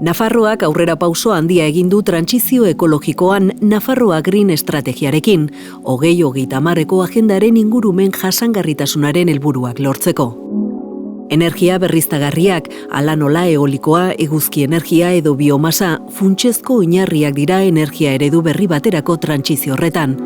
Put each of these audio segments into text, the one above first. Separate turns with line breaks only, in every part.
Nafarroak aurrera pauso handia egin du trantsizio ekologikoan Nafarroa Green estrategiarekin, 2030eko agendaren ingurumen jasangarritasunaren helburuak lortzeko. Energia berriztagarriak, hala nola eolikoa, eguzki energia edo biomasa, funtsezko oinarriak dira energia eredu berri baterako trantsizio horretan.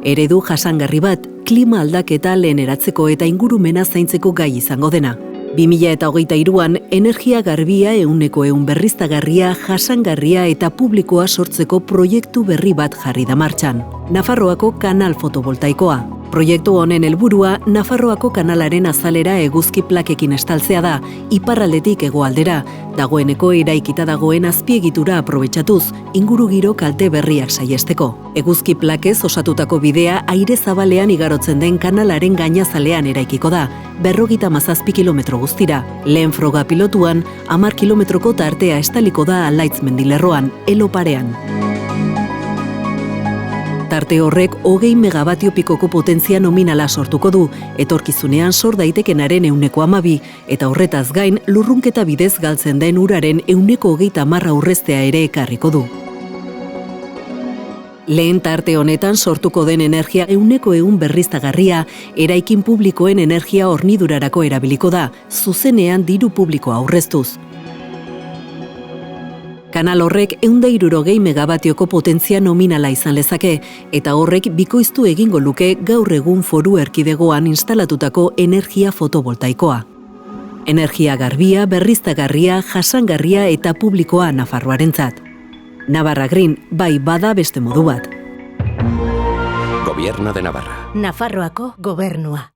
Eredu jasangarri bat, klima aldaketa leheneratzeko eta ingurumena zaintzeko gai izango dena. 2023an energia garbia 100% berriztagarria, jasangarria eta publikoa sortzeko proiektu berri bat jarri da martxan. Nafarroako kanal fotovoltaikoa. Proiektu honen helburua Nafarroako kanalaren azalera eguzki plakekin estaltzea da, iparraldetik hegoaldera, dagoeneko eraikita dagoen azpiegitura aprobetxatuz, ingurugiro kalte berriak saihesteko. Eguzki plakez osatutako bidea aire zabalean igarotzen den kanalaren gainazalean eraikiko da, 57 kilometro guztira. Lehen froga pilotuan, 10 kilometroko tartea estaliko da Alaitz mendilerroan, Elo parean. Tarte horrek 20 megabatio pikoko potentzia nominala sortuko du, etorkizunean sor daitekenaren 12%, eta horretaz gain lurrunketa bidez galtzen den uraren 130 aurreztea ere ekarriko du. Lehen tarte honetan sortuko den energia 100% berriztagarria, eraikin publikoen energia hornidurarako erabiliko da, zuzenean diru publikoa aurreztuz. Kanal horrek 160 megabatioko potentzia nominala izan lezake, eta horrek bikoiztu egingo luke gaur egun Foru Erkidegoan instalatutako energia fotovoltaikoa. Energia garbia, berriztagarria, jasangarria eta publikoa Nafarroarentzat. Navarra Green bai bada beste modu bat.
Gobierno de Navarra.
Nafarroako gobernua.